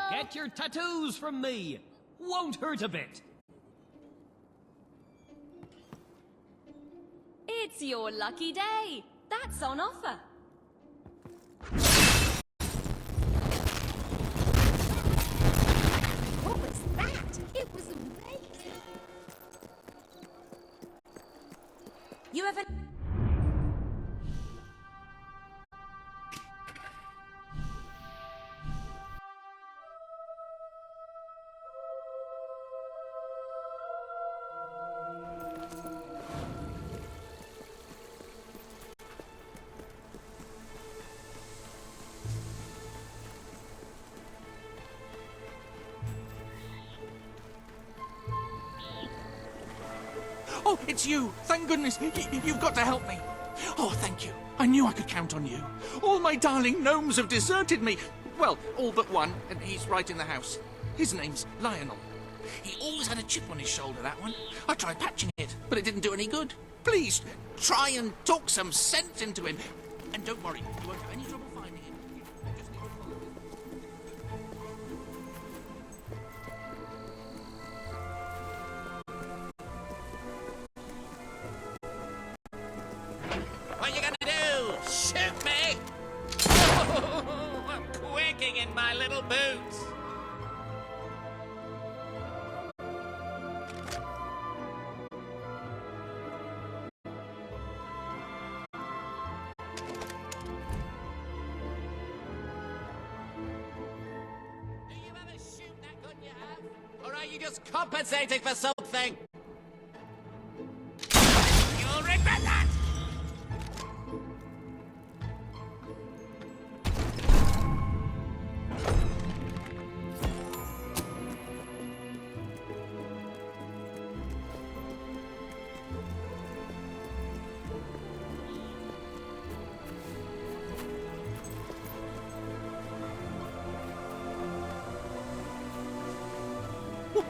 Get your tattoos from me. Won't hurt a bit. It's your lucky day. That's on offer. What was that? It was amazing. You ever... Oh, it's you! Thank goodness! You've got to help me! Oh, thank you. I knew I could count on you. All my darling gnomes have deserted me. Well, all but one, and he's right in the house. His name's Lionel. He always had a chip on his shoulder, that one. I tried patching it, but it didn't do any good. Please, try and talk some sense into him. And don't worry, you won't have any trouble finding him. You just need to follow him. What are you gonna do? Shoot me? Oh, I'm quaking in my little boots. Do you ever shoot that gun you have? Or are you just compensating for something? You'll regret that!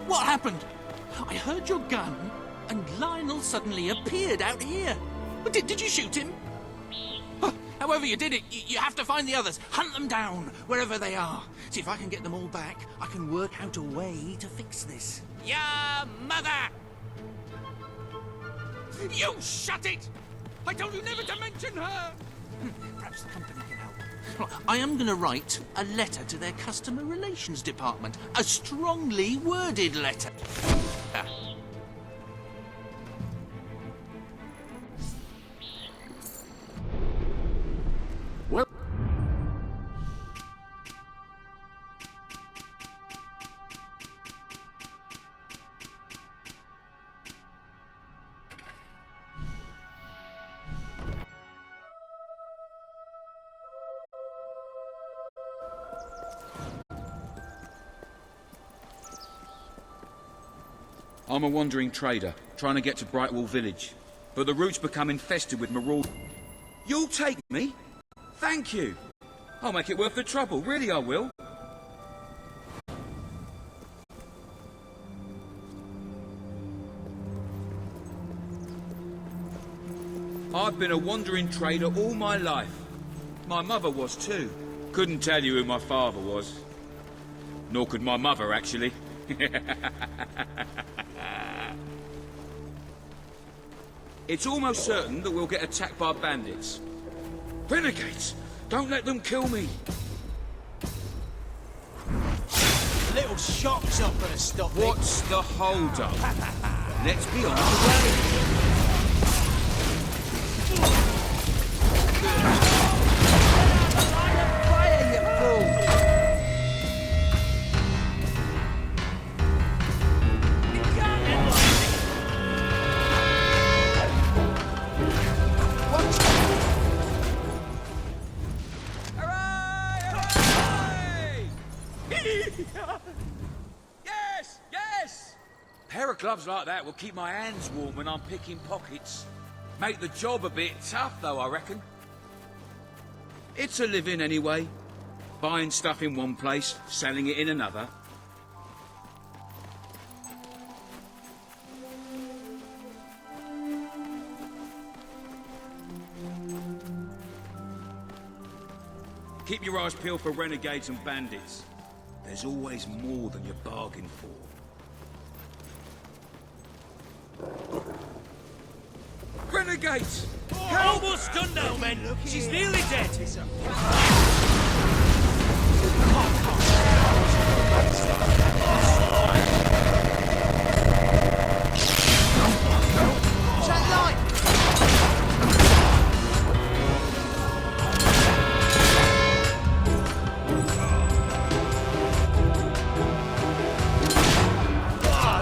What happened? I heard your gun, and Lionel suddenly appeared out here. But did you shoot him? However you did it, you have to find the others. Hunt them down, wherever they are. See if I can get them all back. I can work out a way to fix this. Your mother! You shut it! I told you never to mention her! Perhaps the company can help. Well, I am going to write a letter to their customer relations department. A strongly worded letter. Ah. Well, I'm a wandering trader, trying to get to Brightwall village. But the route's become infested with marauders. You'll take me? Thank you. I'll make it worth the trouble, really I will. I've been a wandering trader all my life. My mother was too. Couldn't tell you who my father was. Nor could my mother, actually. It's almost certain that we'll get attacked by bandits. Renegades! Don't let them kill me! Little shop chopper to stop me. What's the hold-up? Let's be on our way. Yes! Yes! A pair of gloves like that will keep my hands warm when I'm picking pockets. Make the job a bit tough, though, I reckon. It's a living, anyway. Buying stuff in one place, selling it in another. Keep your eyes peeled for renegades and bandits. there's always more than you bargained for. Renegades! Almost done now, men. She's nearly dead.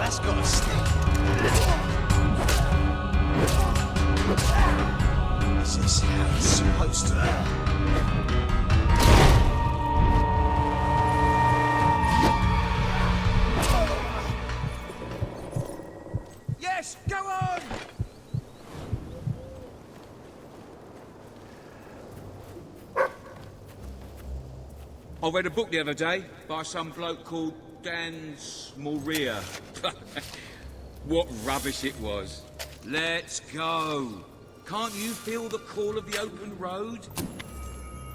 That's got to stick. Is this how it's supposed to be? Yes, go on! I read a book the other day by some bloke called Dan Moria. What rubbish it was. Let's go. Can't you feel the call of the open road?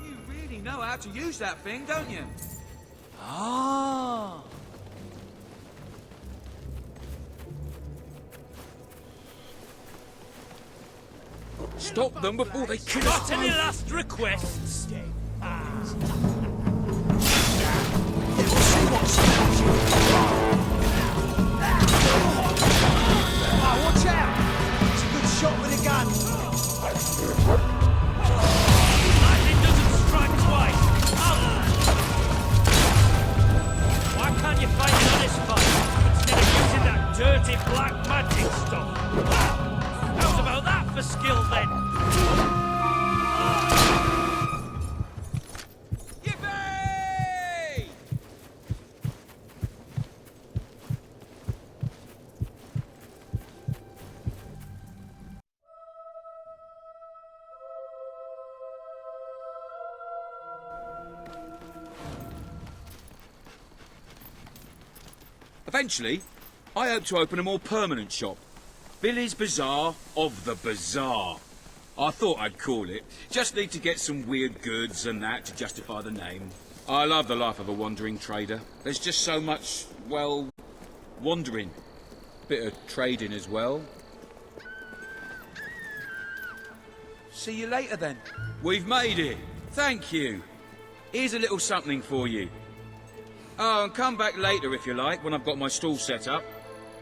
You really know how to use that thing, don't you? Ah. Stop them before they kill us. Got any last requests? Watch out! It's a good shot with a gun. Lightning doesn't strike twice. Why can't you fight an honest fight instead of using that dirty black magic stuff? How's about that for skill then? Yippee! Eventually, I hope to open a more permanent shop. Billy's Bazaar of the Bazaar. I thought I'd call it. Just need to get some weird goods and that to justify the name. I love the life of a wandering trader. There's just so much, well, wandering. Bit of trading as well. See you later then. We've made it. Thank you. Here's a little something for you. Oh, and come back later if you like, when I've got my stall set up.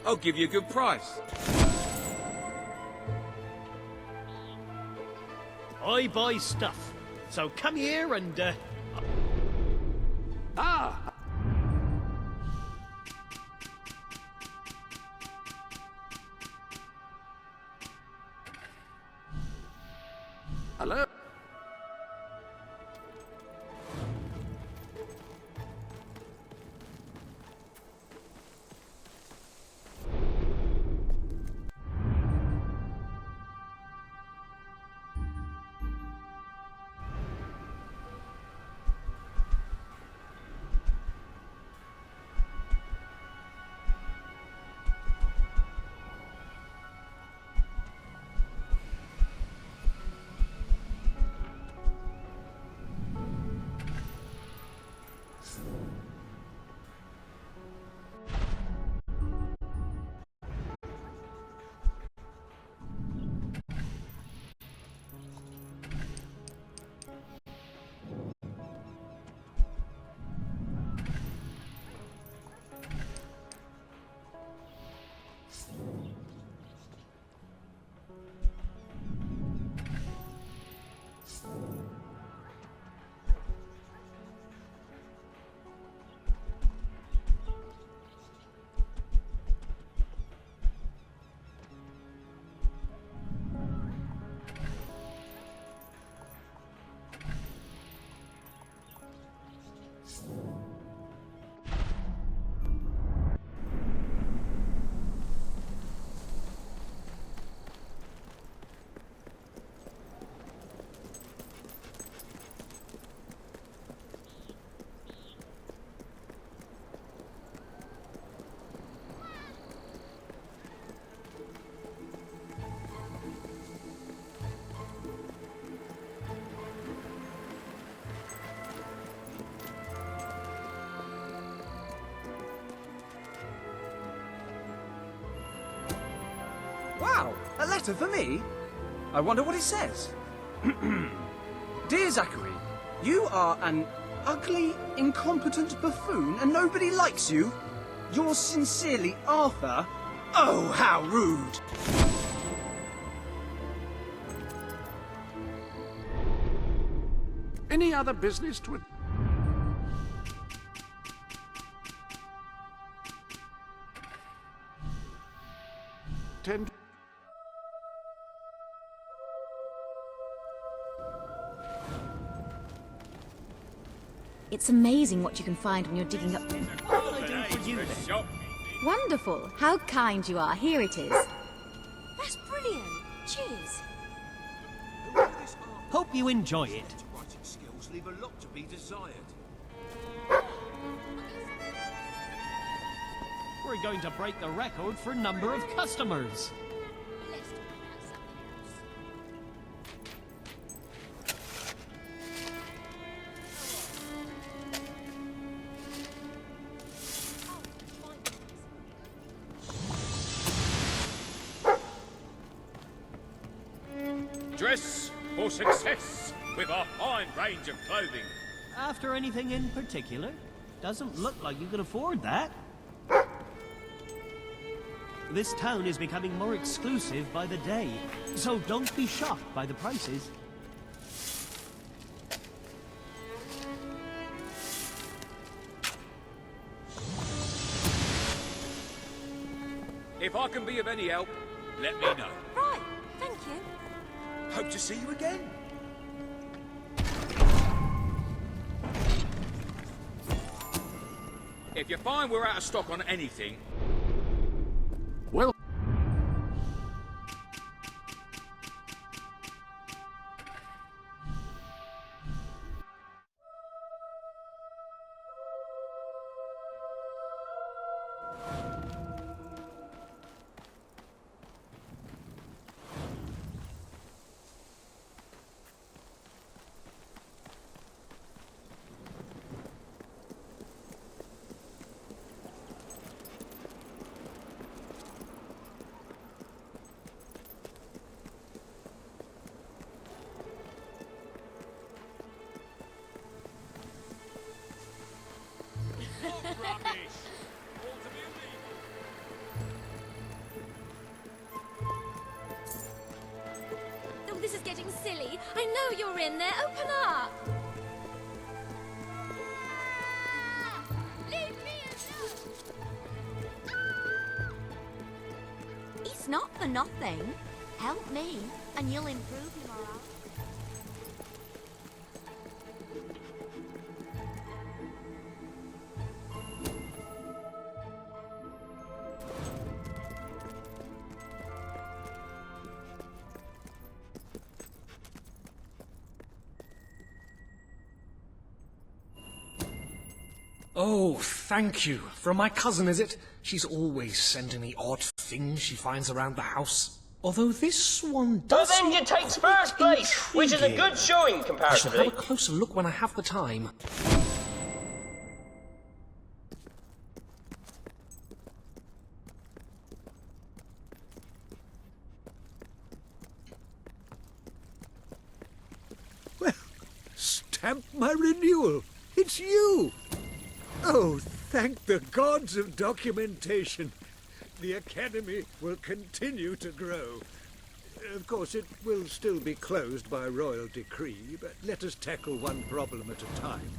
I'll give you a good price. I buy stuff. So come here and, Ah! Hello? Wow, a letter for me? I wonder what it says. Dear Zachary, you are an ugly, incompetent buffoon and nobody likes you. Yours sincerely, Arthur. Oh, how rude! Any other business to attend? It's amazing what you can find when you're digging up... Wonderful. How kind you are. Here it is. That's brilliant. Cheers. Hope you enjoy it. Writing skills leave a lot to be desired. We're going to break the record for number of customers. Let's talk about something else. Dress for success with a fine range of clothing. After anything in particular? Doesn't look like you can afford that. This town is becoming more exclusive by the day, so don't be shocked by the prices. If I can be of any help, let me know. Right, thank you. Hope to see you again. If you find we're out of stock on anything, Well, Oh, this is getting silly. I know you're in there. Open up. Leave me alone! It's not for nothing. Help me, and you'll improve your morale. Oh, thank you. From my cousin, is it? She's always sending me odd things she finds around the house. Although this one does Avenger look takes quite first place, which is a intriguing. good showing I shall comparatively. have a closer look when I have the time. well, stamp my renewal. It's you. Oh, thank the gods of documentation. The Academy will continue to grow. Of course, it will still be closed by royal decree, but let us tackle one problem at a time.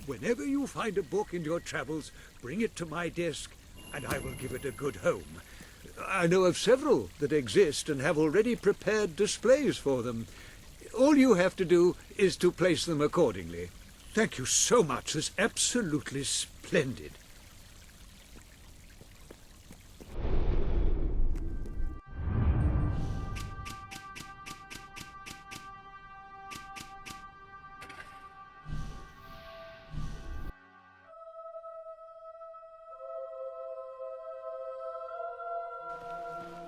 Whenever you find a book in your travels, bring it to my desk, and I will give it a good home. I know of several that exist and have already prepared displays for them. All you have to do is to place them accordingly. Thank you so much. It's absolutely splendid.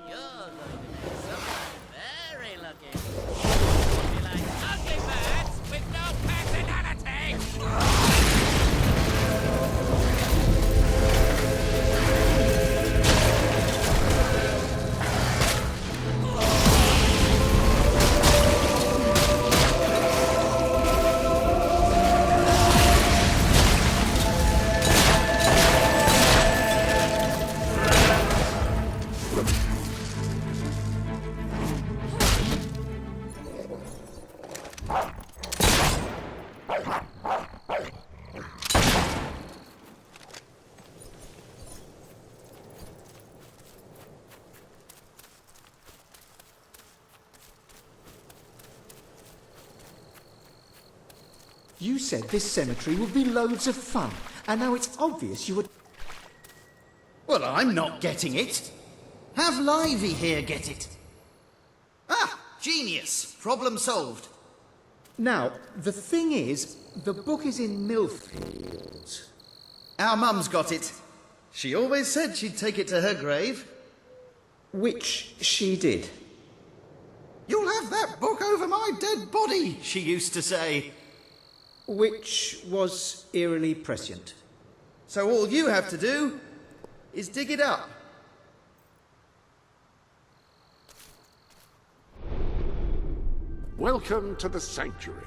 You're going to be someone very lucky. You like ugly birds with no personality! You said this cemetery would be loads of fun, and now it's obvious you would... Well, I'm not getting it. Have Livy here get it. Ah, genius. Problem solved. Now, the thing is, the book is in Millfield. Our mum's got it. She always said she'd take it to her grave. Which she did. You'll have that book over my dead body, she used to say. Which was eerily prescient. So all you have to do is dig it up. Welcome to the sanctuary.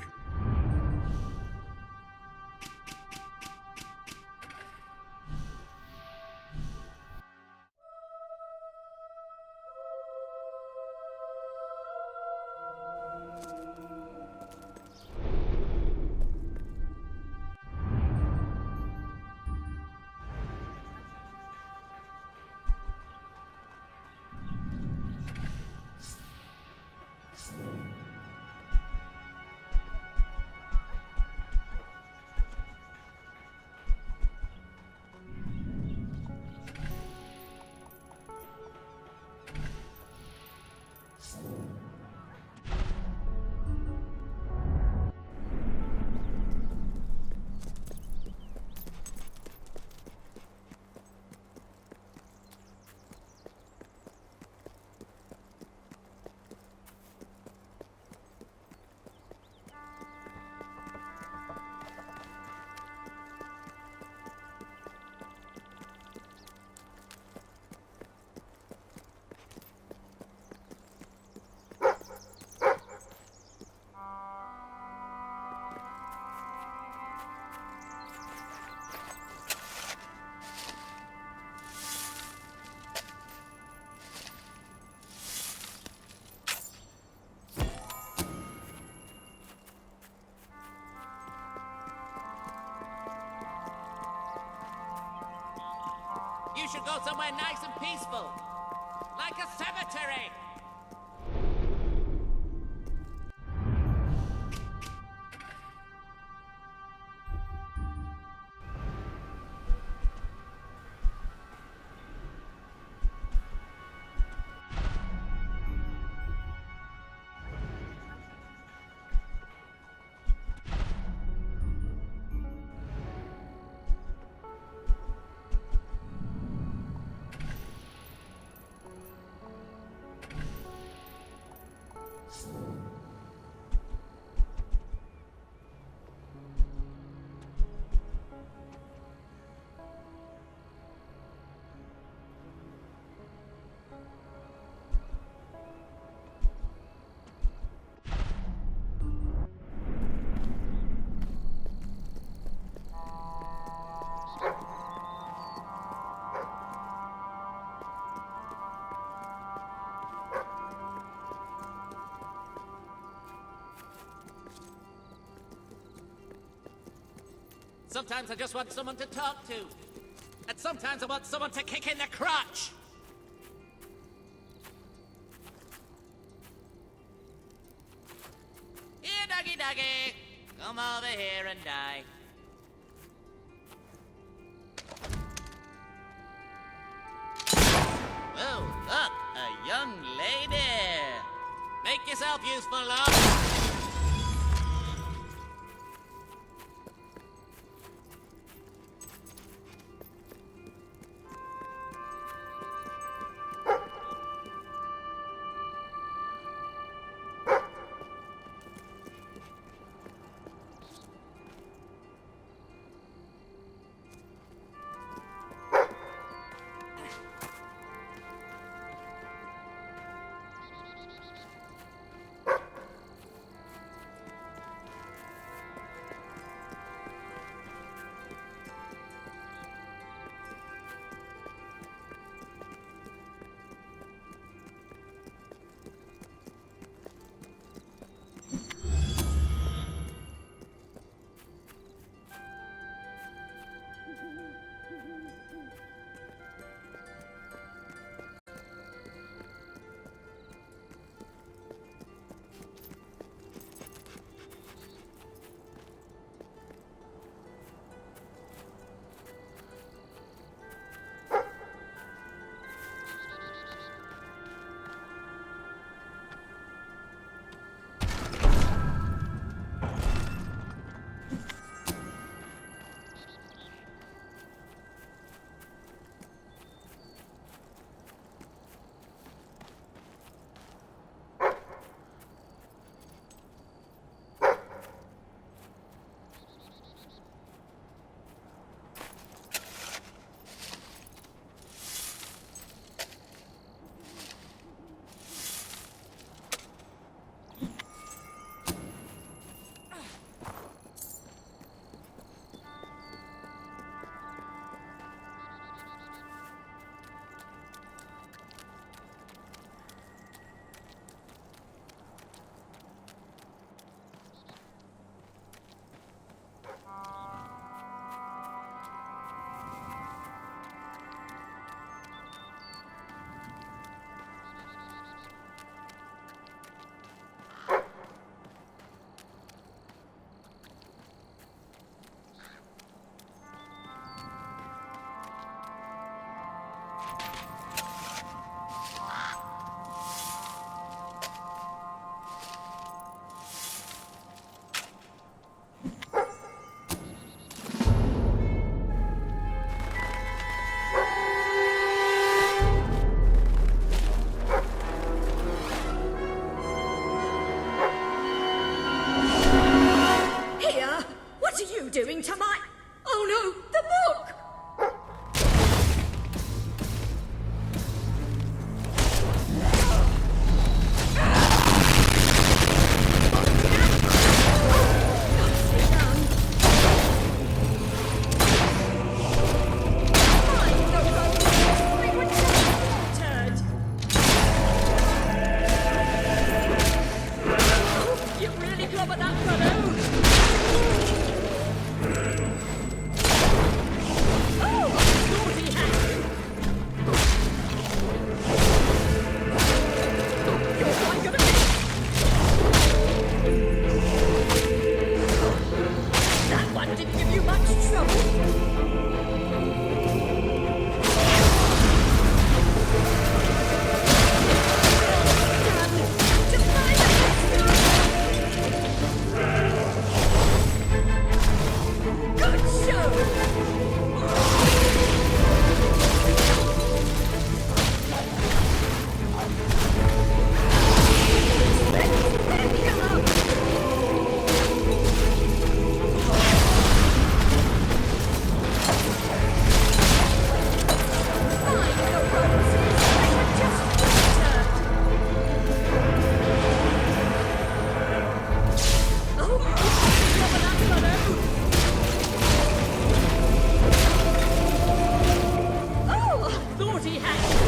You should go somewhere nice and peaceful. Like a cemetery. Sometimes I just want someone to talk to. And sometimes I want someone to kick in the crotch. Here, doggy doggy. Come over here and die. Whoa, look, a young lady. Make yourself useful, love. he has.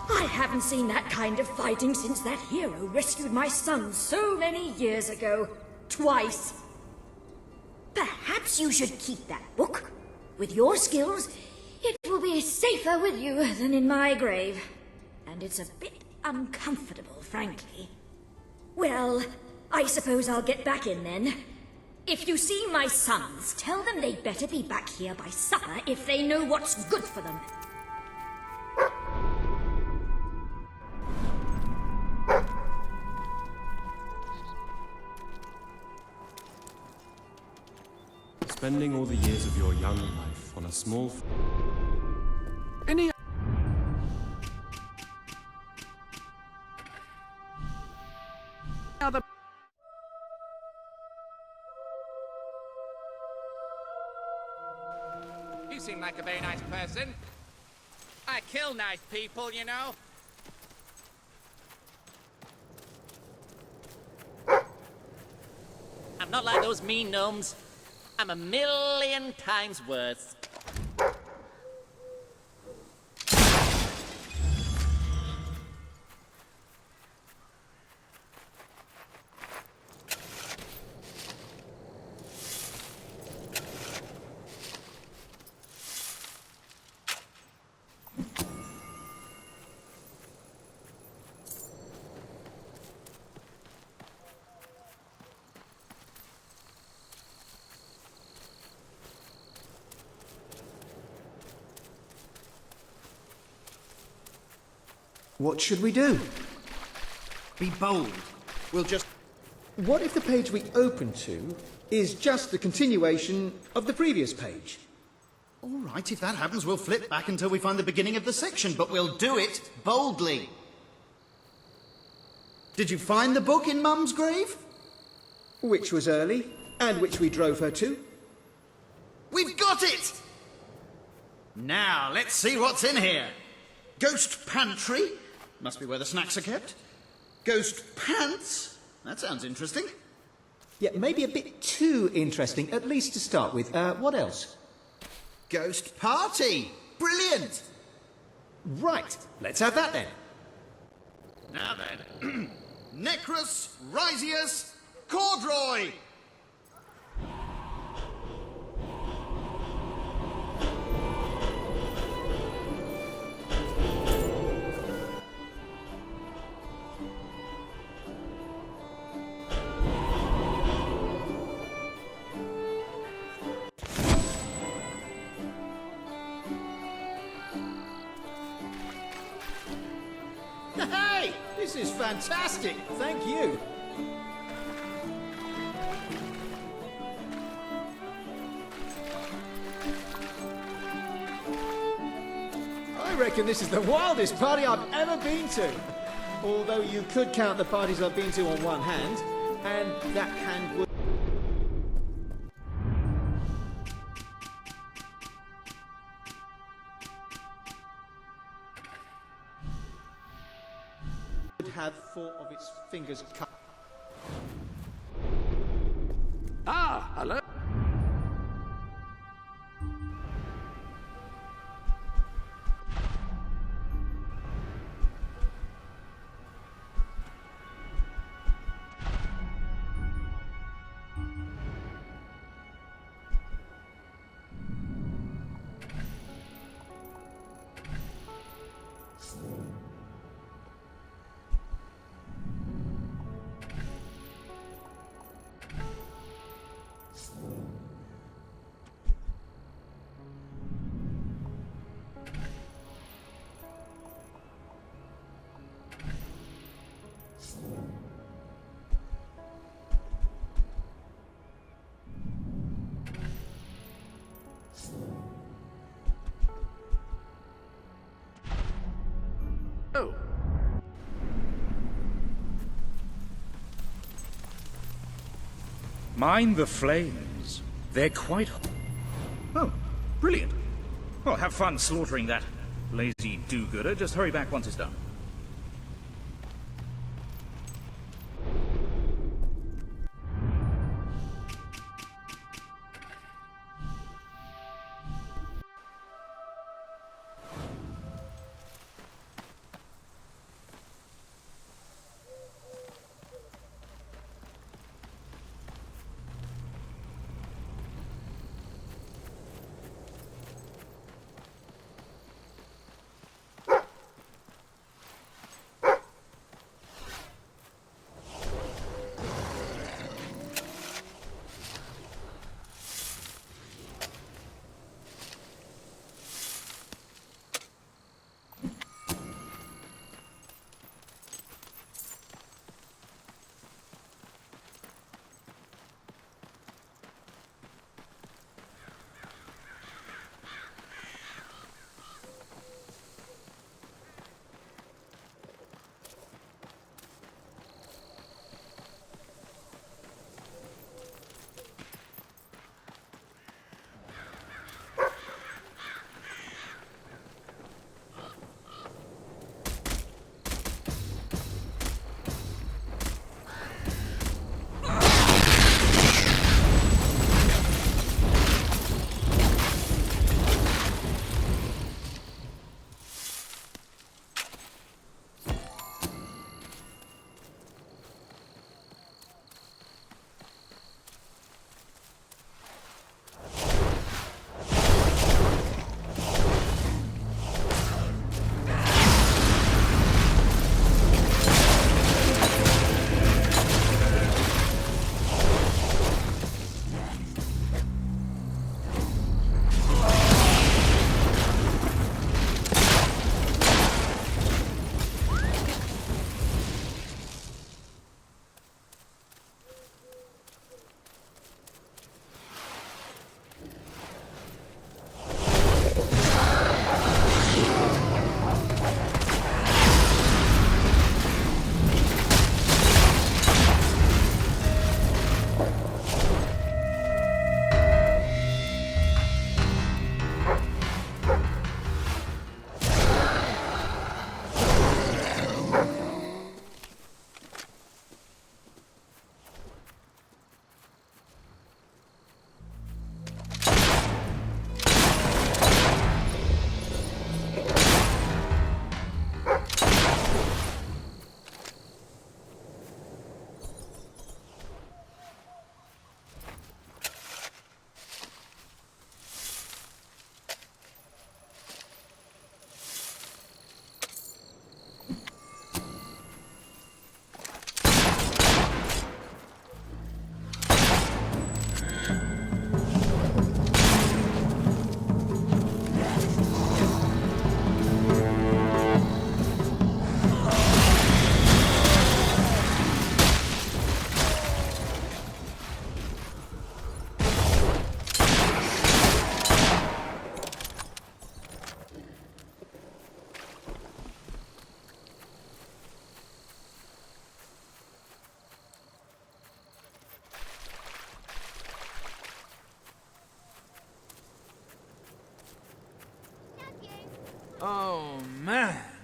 I haven't seen that kind of fighting since that hero rescued my son so many years ago. Twice. Perhaps you should keep that book. With your skills, it will be safer with you than in my grave. And it's a bit uncomfortable, frankly. Well, I suppose I'll get back in then. If you see my sons, tell them they'd better be back here by supper if they know what's good for them. Spending all the years of your young life on a small... Any other... You seem like a very nice person. I kill nice people, you know. I'm not like those mean gnomes. I'm a million times worse. What should we do? Be bold. We'll just... What if the page we open to is just the continuation of the previous page? All right, if that happens, we'll flip back until we find the beginning of the section, but we'll do it boldly. Did you find the book in Mum's grave? Which was early, and which we drove her to. We've got it! Now, let's see what's in here. Ghost pantry. Must be where the snacks are kept. Ghost pants. That sounds interesting. Yeah, maybe a bit too interesting, at least to start with. What else? Ghost party. Brilliant. Right, let's have that then. Now then. Necrus Risius Cordroy. Hey, this is fantastic. Thank you. I reckon this is the wildest party I've ever been to. Although you could count the parties I've been to on one hand, and that hand would... have 4 of its fingers cut. Ah, hello. Mind the flames. They're quite... Oh, brilliant. Well, have fun slaughtering that lazy do-gooder. Just hurry back once it's done.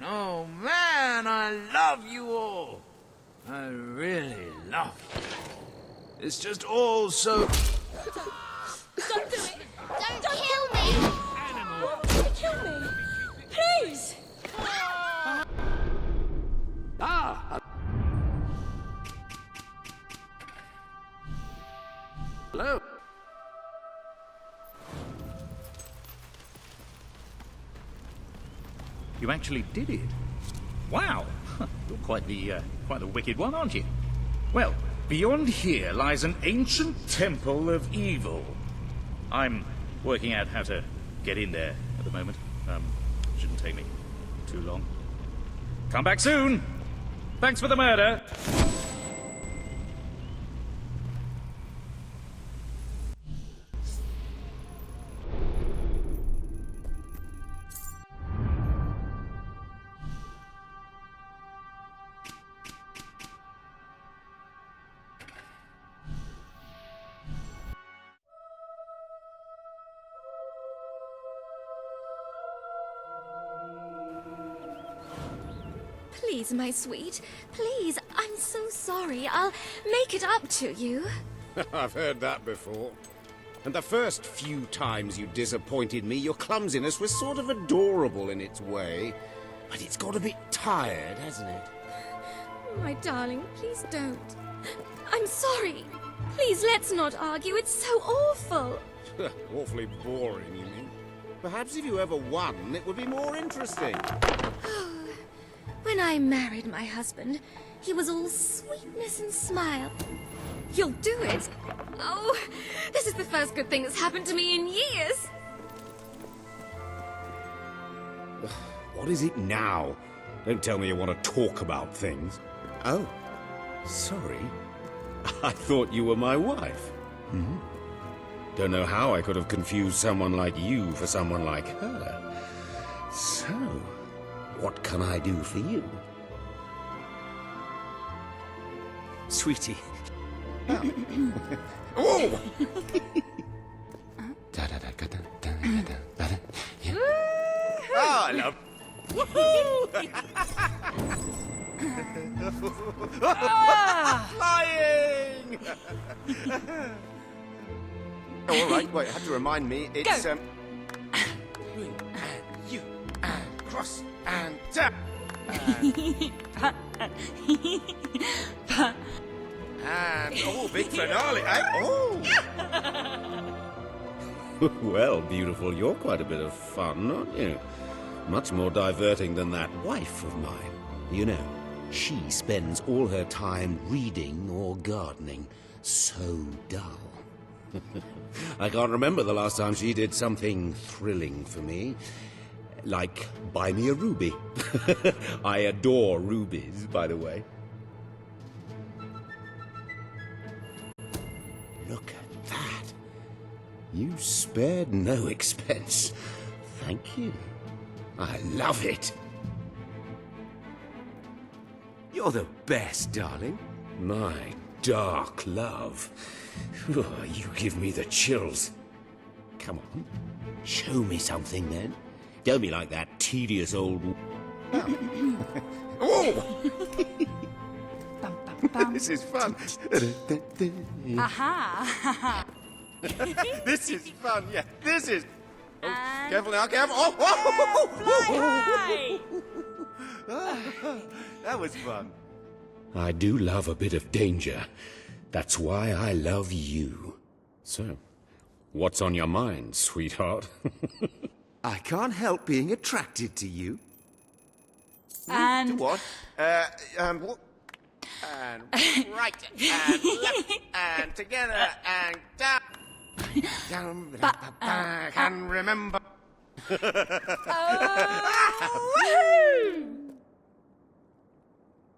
Oh man, I love you all. I really love you. It's just all so... Don't do it! Don't kill me! Don't kill me! Please! Hello? You actually did it. Wow. You're quite the wicked one, aren't you? Well, beyond here lies an ancient temple of evil. I'm working out how to get in there at the moment. Shouldn't take me too long. Come back soon! Thanks for the murder! Please, my sweet. Please, I'm so sorry. I'll make it up to you. I've heard that before. And the first few times you disappointed me, your clumsiness was sort of adorable in its way. But it's got a bit tired, hasn't it? My darling, please don't. I'm sorry. Please, let's not argue. It's so awful. Awfully boring, you mean? Perhaps if you ever won, it would be more interesting. When I married my husband, he was all sweetness and smile. You'll do it. Oh, this is the first good thing that's happened to me in years. What is it now? Don't tell me you want to talk about things. Oh, sorry. I thought you were my wife. Hmm? Don't know how I could have confused someone like you for someone like her. So, what can I do for you? Sweetie. Oh! Oh, I love... Flying! Oh, all right, wait, you have to remind me, it's, Go. Wing and you and cross and tap. And, oh, big finale, eh? Oh! Well, beautiful, you're quite a bit of fun, aren't you? Much more diverting than that wife of mine. You know, she spends all her time reading or gardening. So dull. I can't remember the last time she did something thrilling for me. Like, buy me a ruby. I adore rubies, by the way. Look at that. You spared no expense. Thank you. I love it. You're the best, darling. My dark love. Oh, you give me the chills. Come on, show me something then. Don't be like that tedious old... Oh! This is fun. Aha! This is fun, yeah. This is... Oh, And careful now, careful. Oh, fly high! That was fun. I do love a bit of danger. That's why I love you. So, what's on your mind, sweetheart? I can't help being attracted to you. And... To what? What? And right, and left, and together, and down. Down, I can remember.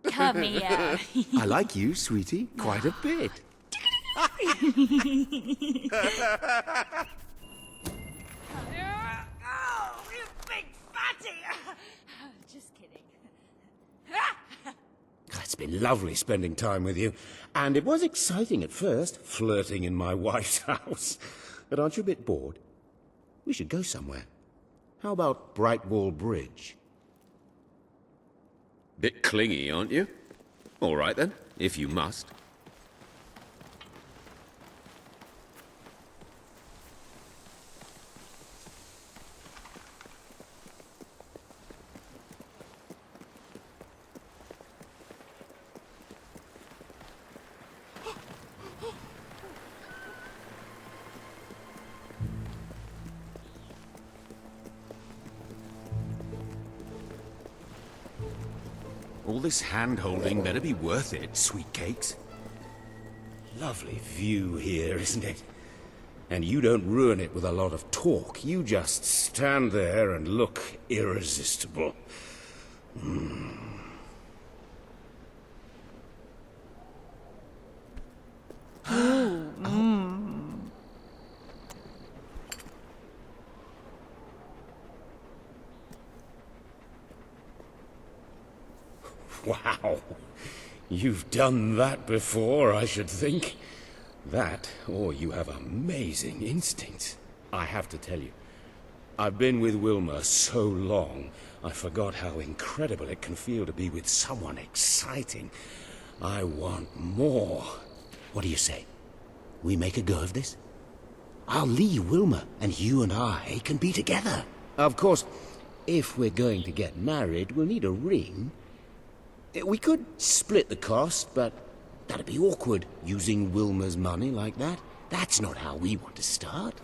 Come here. I like you, sweetie, quite a bit. Oh, you big fatty! Just kidding. It's been lovely spending time with you. And it was exciting at first, flirting in my wife's house. But aren't you a bit bored? We should go somewhere. How about Brightwall Bridge? Bit clingy, aren't you? All right then, if you must. All this hand-holding better be worth it, sweet cakes. Lovely view here, isn't it? And you don't ruin it with a lot of talk. You just stand there and look irresistible. Wow. You've done that before, I should think. That, or you have amazing instincts. I have to tell you, I've been with Wilma so long, I forgot how incredible it can feel to be with someone exciting. I want more. What do you say? We make a go of this? I'll leave Wilma, and you and I can be together. Of course, if we're going to get married, we'll need a ring. We could split the cost, but that'd be awkward, using Wilma's money like that. That's not how we want to start.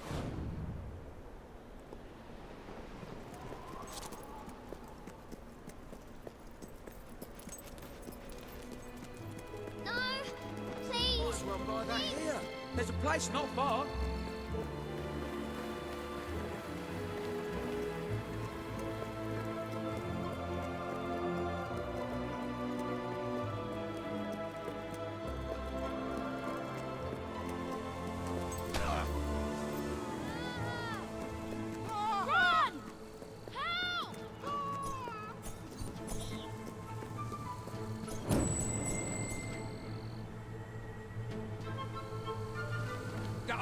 No, please. Might as well buy that here. There's a place not far. Run! Help! Go!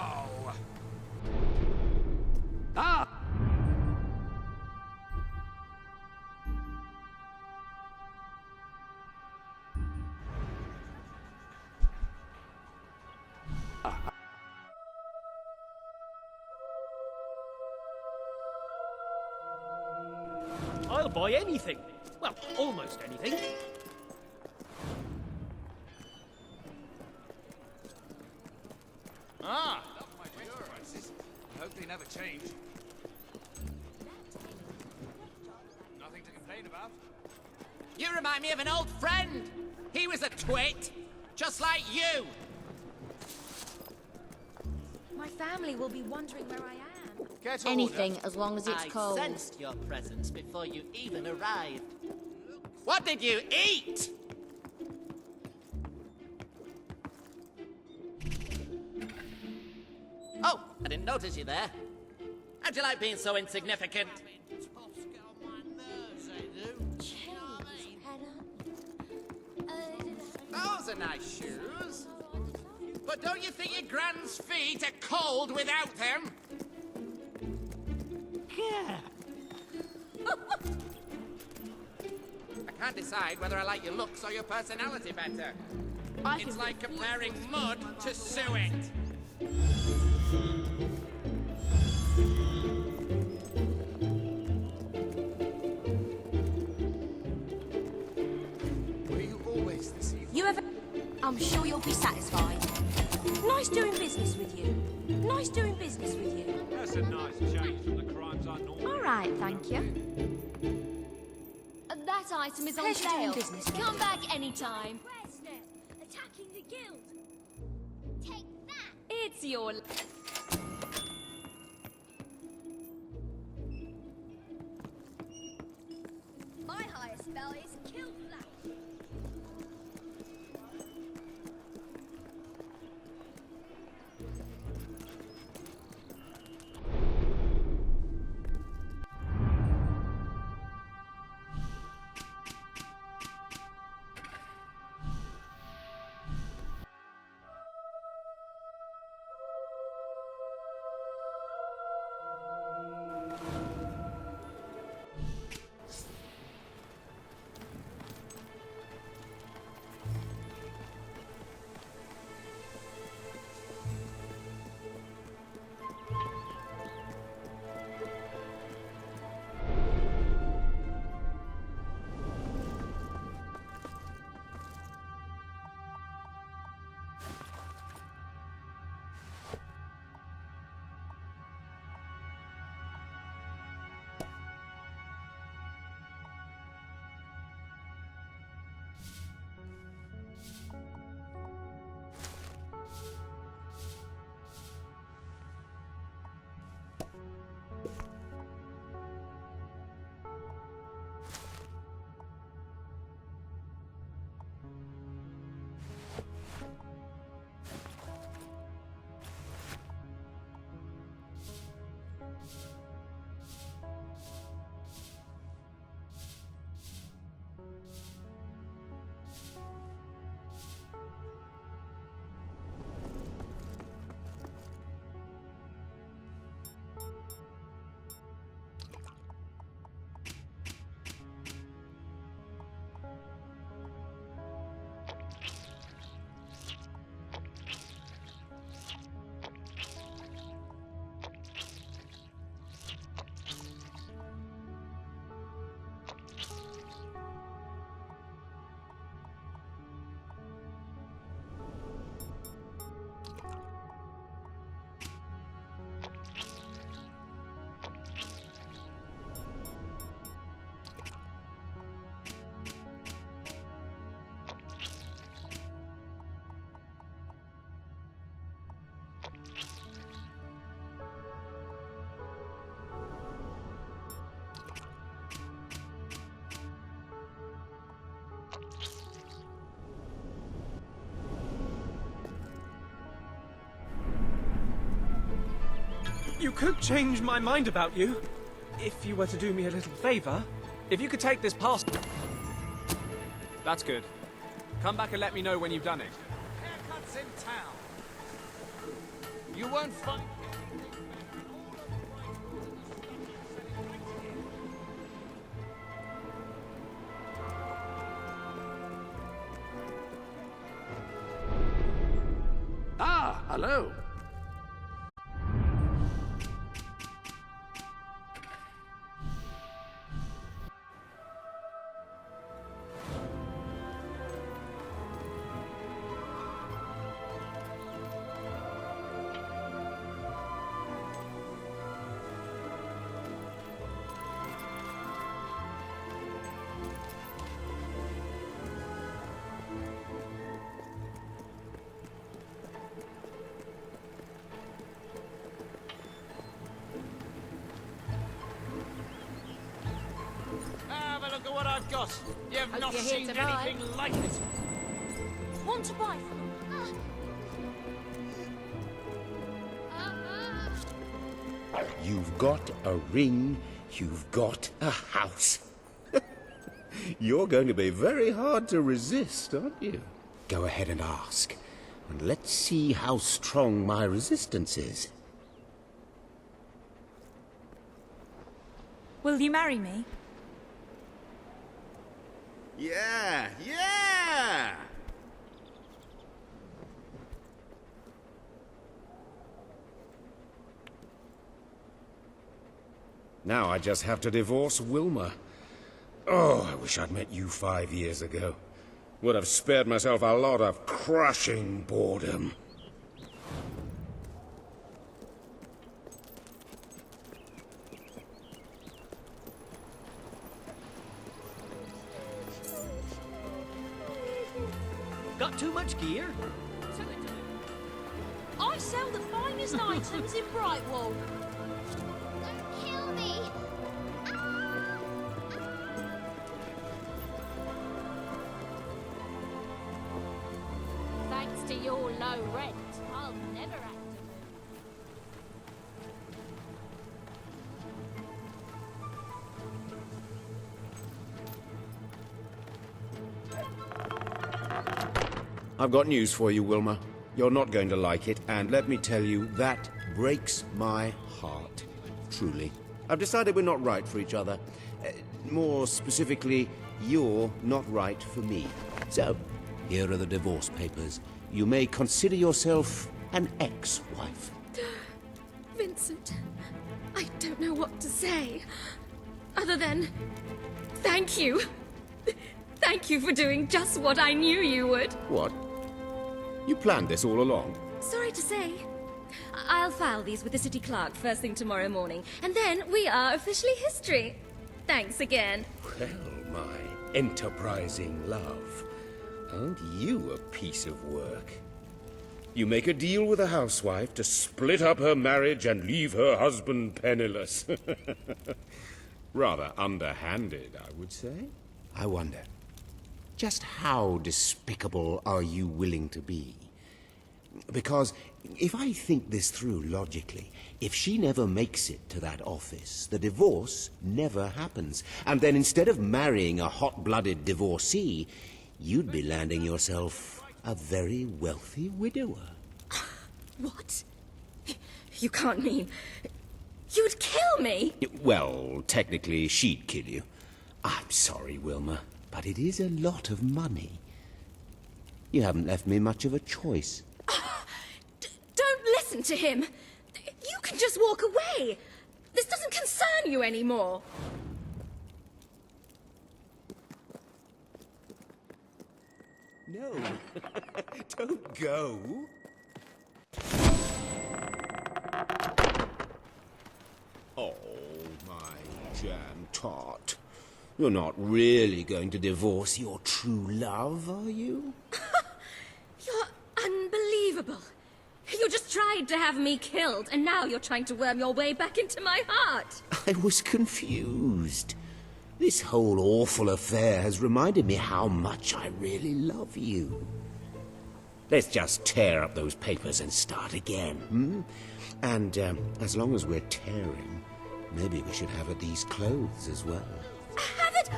Ah! I'll buy anything. Well, almost anything. Ah! Prices. I hope they never change. Nothing to complain about. You remind me of an old friend. He was a twit, just like you. My family will be wondering where I am. Get Anything as long as it's I cold. sensed your presence before you even arrived. What did you eat? Oh, I didn't notice you there. How'd you like being so insignificant? Those are nice shoes. But don't you think your grand's feet are cold without them? Yeah. I can't decide whether I like your looks or your personality better. It's like comparing mud to suet. Were you always this evil? You ever... I'm sure you'll be satisfied. Nice doing business with you. Nice doing business with you. That's a nice change from the crimes I normally... All right, thank you. That item is on Pleasure doing sale. business with Come back anytime. Attacking the guild. Take that. It's your... My highest spell is kill flash. You could change my mind about you. If you were to do me a little favor. If you could take this past... That's good. Come back and let me know when you've done it. Haircuts in town. You won't find... Ah, hello. Have a look at what I've got. You've Hope not you're here seen to buy. anything like it. Want to buy from... You've got a ring, you've got a house. You're going to be very hard to resist, aren't you? Go ahead and ask, and let's see how strong my resistance is. Will you marry me? Yeah, yeah! Now I just have to divorce Wilma. Oh, I wish I'd met you 5 years ago. Would have spared myself a lot of crushing boredom. Got too much gear? I sell the finest items in Brightwall. Don't kill me! Thanks to your low rent, I'll never have to move. I've got news for you, Wilma. You're not going to like it, and let me tell you, that breaks my heart. Truly. I've decided we're not right for each other. More specifically, you're not right for me. So, here are the divorce papers. You may consider yourself an ex-wife. Vincent, I don't know what to say. Other than, thank you. Thank you for doing just what I knew you would. What? You planned this all along? Sorry to say. I'll file these with the city clerk first thing tomorrow morning, and then we are officially history. Thanks again. Well, my enterprising love. Aren't you a piece of work? You make a deal with a housewife to split up her marriage and leave her husband penniless. Rather underhanded, I would say. I wonder, just how despicable are you willing to be? Because if I think this through logically, if she never makes it to that office, the divorce never happens. And then instead of marrying a hot-blooded divorcee, you'd be landing yourself a very wealthy widower. What? You can't mean... You'd kill me? Well, technically, she'd kill you. I'm sorry, Wilma, but it is a lot of money. You haven't left me much of a choice. Don't listen to him. You can just walk away. This doesn't concern you anymore. No, don't go. Oh, my jam tart. You're not really going to divorce your true love, are you? You're unbelievable. You just tried to have me killed, and now you're trying to worm your way back into my heart. I was confused. This whole awful affair has reminded me how much I really love you. Let's just tear up those papers and start again, hmm? And as long as we're tearing, maybe we should have these clothes as well. Have it...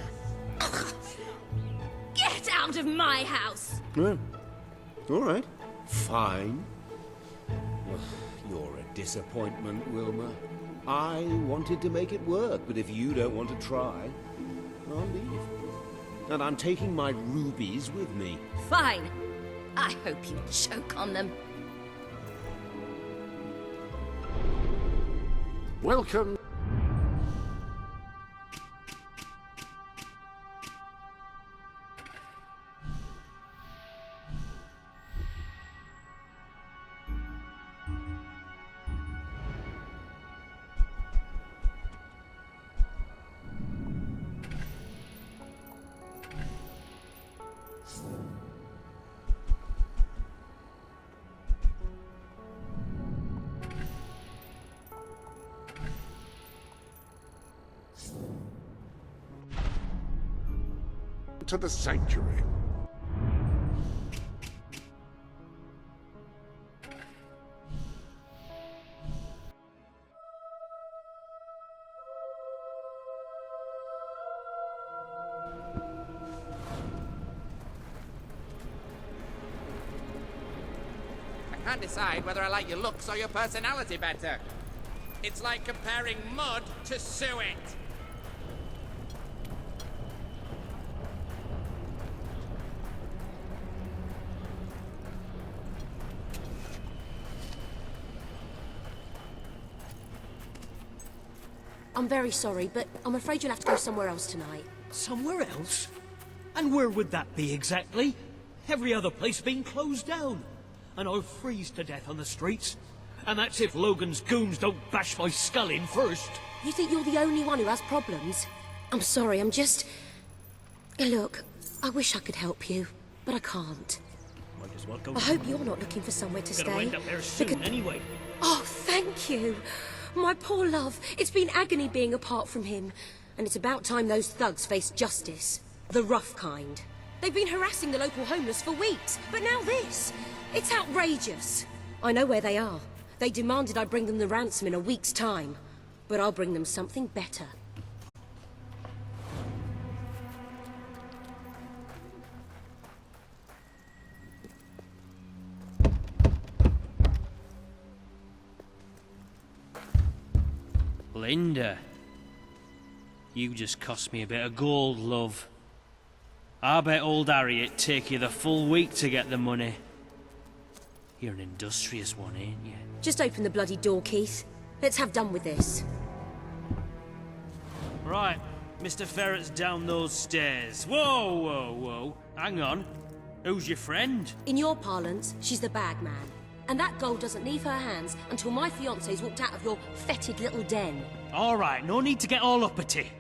Get out of my house! Well, all right. Fine. You're a disappointment, Wilma. I wanted to make it work, but if you don't want to try, I'll leave. And I'm taking my rubies with me. Fine. I hope you choke on them. Welcome. To the sanctuary. I can't decide whether I like your looks or your personality better. It's like comparing mud to suet. I'm very sorry, but I'm afraid you'll have to go somewhere else tonight. Somewhere else? And where would that be exactly? Every other place being closed down. And I'll freeze to death on the streets. And that's if Logan's goons don't bash my skull in first. You think you're the only one who has problems? I'm sorry, I'm just... Look, I wish I could help you, but I can't. Might as well go. I hope you're not looking for somewhere to Gonna stay. end up there soon anyway. Oh, thank you. My poor love. It's been agony being apart from him. And it's about time those thugs faced justice. The rough kind. They've been harassing the local homeless for weeks, but now this. It's outrageous. I know where they are. They demanded I bring them the ransom in a week's time. But I'll bring them something better. Linda, you just cost me a bit of gold, love. I bet old Harriet take you the full week to get the money. You're an industrious one, ain't you? Just open the bloody door, Keith. Let's have done with this. Right, Mr. Ferret's down those stairs. Whoa, whoa, whoa. Hang on. Who's your friend? In your parlance, she's the bag man. And that gold doesn't leave her hands until my fiancé's walked out of your fetid little den. All right, no need to get all uppity.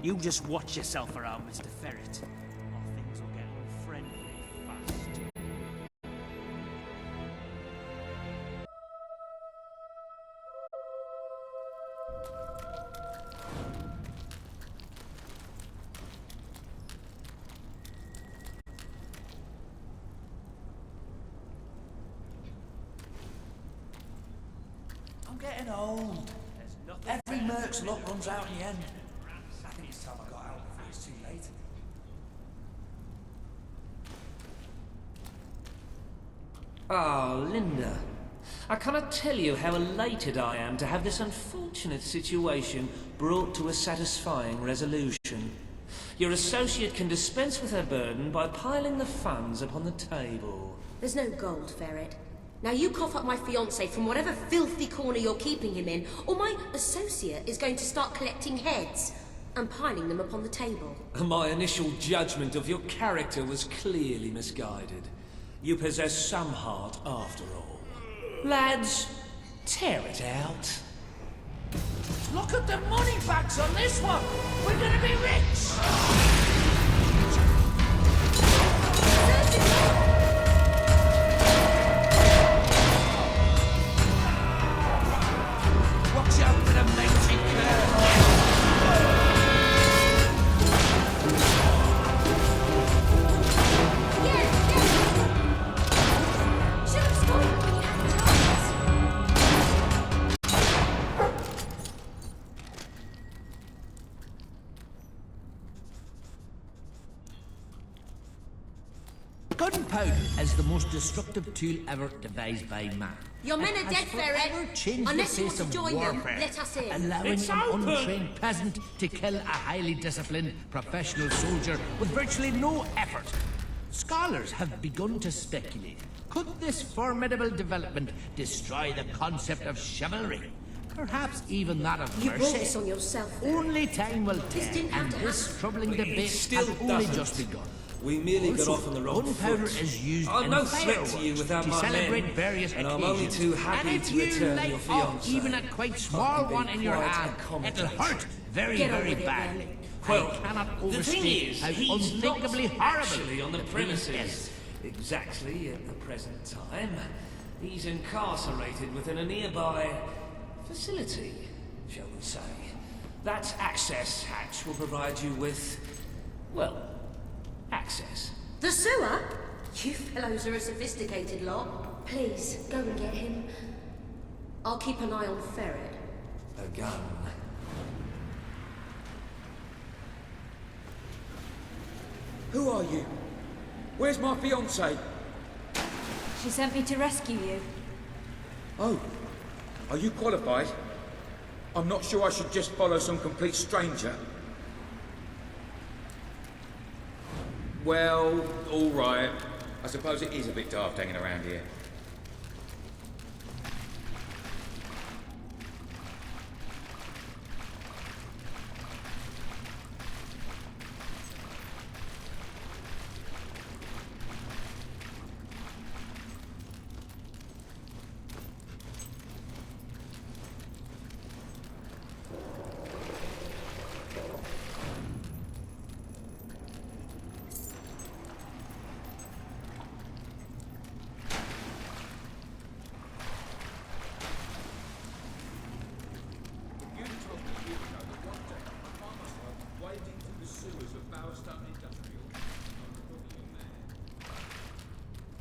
You just watch yourself around, Mr. Ferret, or things will get unfriendly fast. I'm getting old. Every merc's luck runs out in the end. I think it's time I got out before it's too late. Ah, Linda. I cannot tell you how elated I am to have this unfortunate situation brought to a satisfying resolution. Your associate can dispense with her burden by piling the funds upon the table. There's no gold, Ferret. Now you cough up my fiancé from whatever filthy corner you're keeping him in, or my associate is going to start collecting heads and piling them upon the table. My initial judgment of your character was clearly misguided. You possess some heart after all. Lads, tear it out. Look at the money bags on this one! We're gonna be rich! Watch out for the magic Gunpowder is the most destructive tool ever devised by man. Your men are It dead, has Ferret. forever changed Unless the you face want to of join them, warfare, let us in. allowing It's an open. untrained peasant to kill a highly disciplined professional soldier with virtually no effort. Scholars have begun to speculate. Could this formidable development destroy the concept of chivalry? Perhaps even that of You mercy? brought this on yourself. Only time will This tell, didn't have and to this happen. troubling But it debate still has only doesn't. just begun. We merely got Also, off on the wrong gunpowder foot. is used I'm in no threat fireworks to you without to my celebrate men, various and I'm occasions. only too happy and if to you return light your off fiancé. even a quite small I've been one in your quite hand, it'll accommodating. hurt very, Get on very with it, badly. Well, I cannot the thing overstate is, how he's unthinkably not horrible actually on the thing premises is. exactly at the present time. He's incarcerated within a nearby facility, shall we say. That access hatch will provide you with, well, access. The sewer? You fellows are a sophisticated lot. Please, go and get him. I'll keep an eye on Ferret. A gun. Who are you? Where's my fiancée? She sent me to rescue you. Oh, are you qualified? I'm not sure I should just follow some complete stranger. Well, all right. I suppose it is a bit daft hanging around here.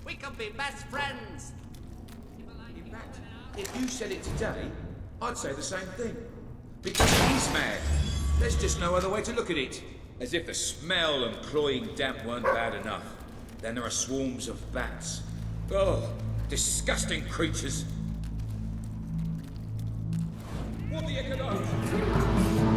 We could be best friends. In fact, if you said it today, I'd say the same thing. Because he's mad. There's just no other way to look at it. As if the smell and cloying damp weren't bad enough. Then there are swarms of bats. Oh, disgusting creatures. What the heck are those?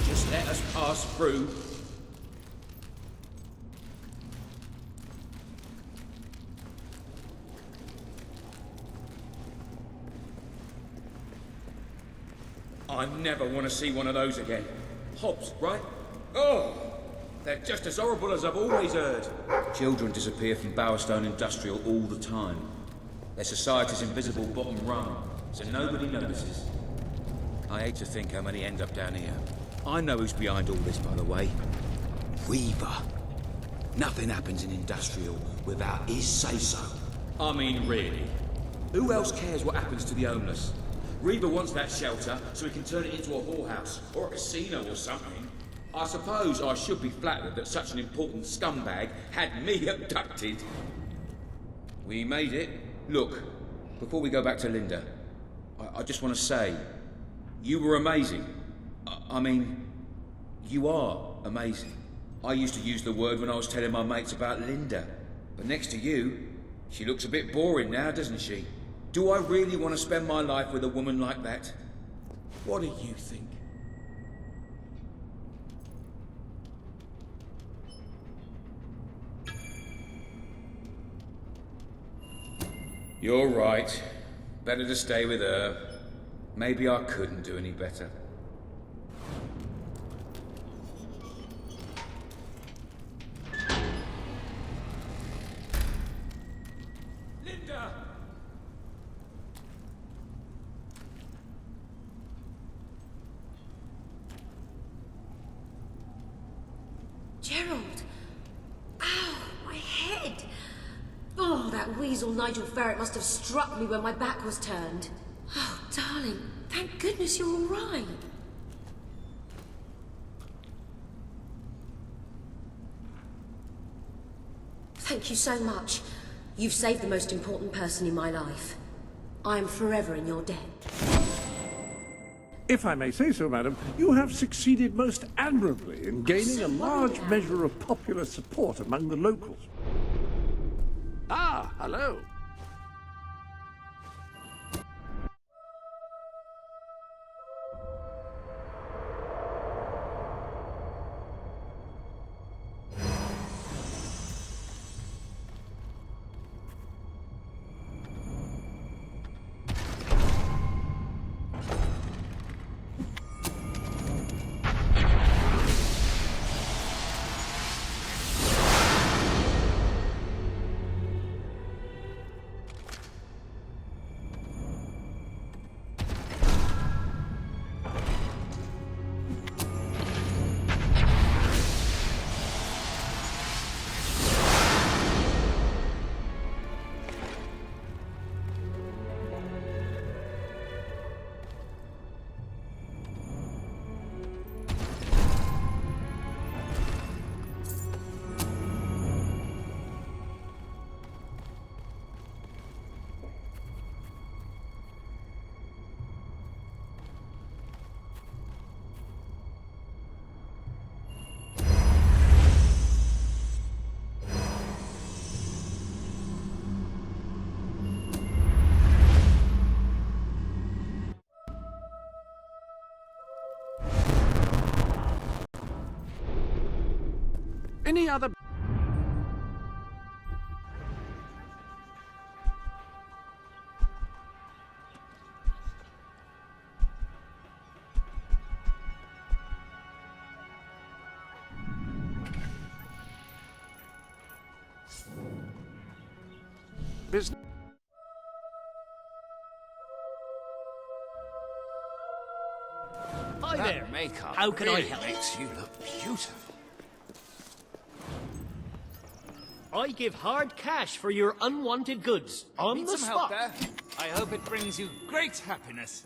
Just let us pass through. I never want to see one of those again. Hobbs, right? Oh, they're just as horrible as I've always heard. Children disappear from Bowerstone Industrial all the time. They're society's invisible bottom rung, so nobody notices. I hate to think how many end up down here. I know who's behind all this, by the way. Weaver. Nothing happens in Industrial without his say-so. I mean, really. Who else cares what happens to the homeless? Reaver wants that shelter so he can turn it into a whorehouse or a casino or something. I suppose I should be flattered that such an important scumbag had me abducted. We made it. Look, before we go back to Linda, I just want to say, you were amazing. I mean, you are amazing. I used to use the word when I was telling my mates about Linda. But next to you, she looks a bit boring now, doesn't she? Do I really want to spend my life with a woman like that? What do you think? You're right. Better to stay with her. Maybe I couldn't do any better. Linda! Gerald! Ow, my head! Oh, that weasel Nigel Ferret must have struck me when my back was turned. Oh, darling, thank goodness you're all right. Thank you so much. You've saved the most important person in my life. I am forever in your debt. If I may say so, madam, you have succeeded most admirably in gaining a large measure of popular support among the locals. Ah, hello. Any other... business? Hi That there. makeup How can I really help? makes you look beautiful. I give hard cash for your unwanted goods. On Need the some spot. help there? I hope it brings you great happiness.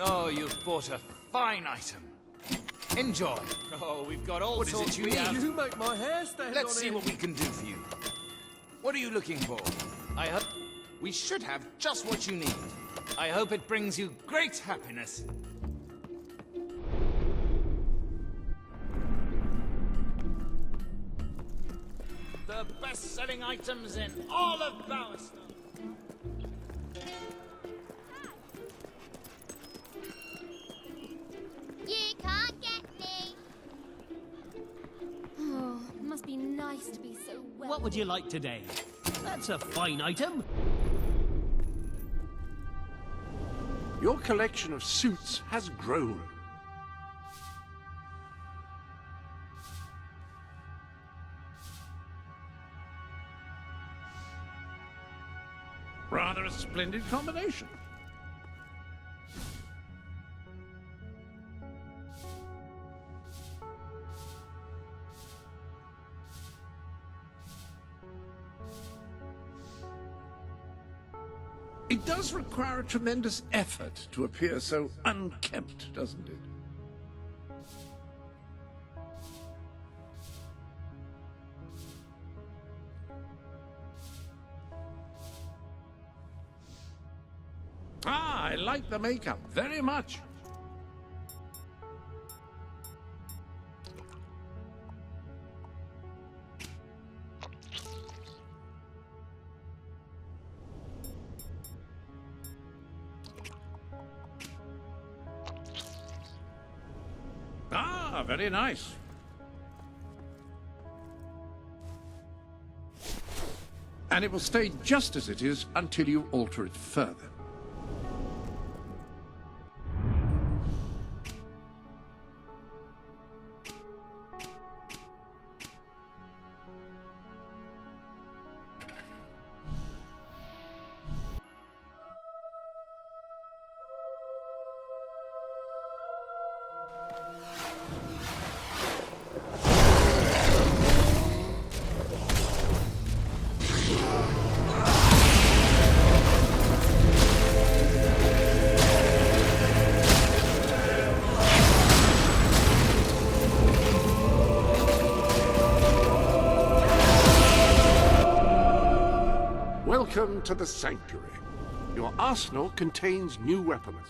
Oh, you've bought a fine item. Enjoy. Oh, we've got all What is sorts it you we need? have. You make my hair stand Let's on see end. what we can do for you. What are you looking for? I hope we should have just what you need. I hope it brings you great happiness. The best-selling items in all of Bowerstone. You can't get me. Oh, it must be nice to be so well. What would you like today? That's a fine item. Your collection of suits has grown. Rather a splendid combination. It does require a tremendous effort to appear so unkempt, doesn't it? Ah, I like the makeup very much. Ah, very nice. and it will stay just as it is until you alter it further. Welcome to the Sanctuary. Your arsenal contains new weapons.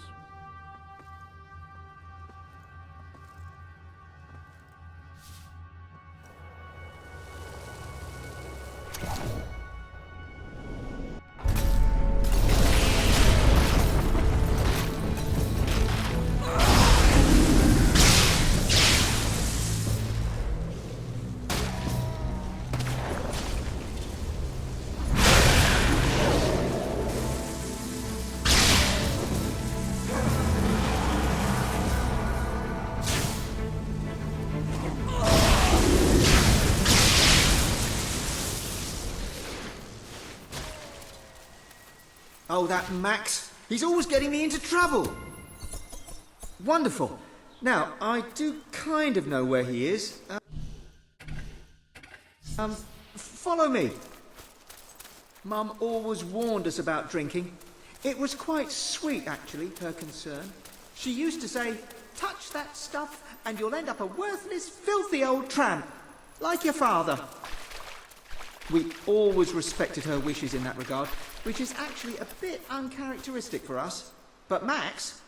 Oh, that Max. He's always getting me into trouble. Wonderful. Now, I do kind of know where he is. Follow me. Mum always warned us about drinking. It was quite sweet, actually, her concern. She used to say, touch that stuff and you'll end up a worthless, filthy old tramp, like your father. We always respected her wishes in that regard, which is actually a bit uncharacteristic for us. But Max,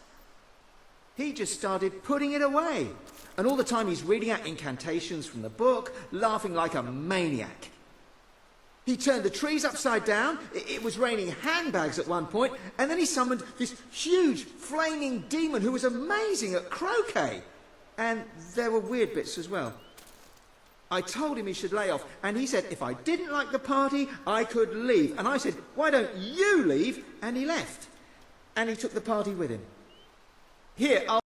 he just started putting it away. And all the time he's reading out incantations from the book, laughing like a maniac. He turned the trees upside down, it was raining handbags at one point, and then he summoned this huge, flaming demon who was amazing at croquet. And there were weird bits as well. I told him he should lay off, and he said if I didn't like the party, I could leave. And I said, why don't you leave? And he left. And he took the party with him. Here, I'll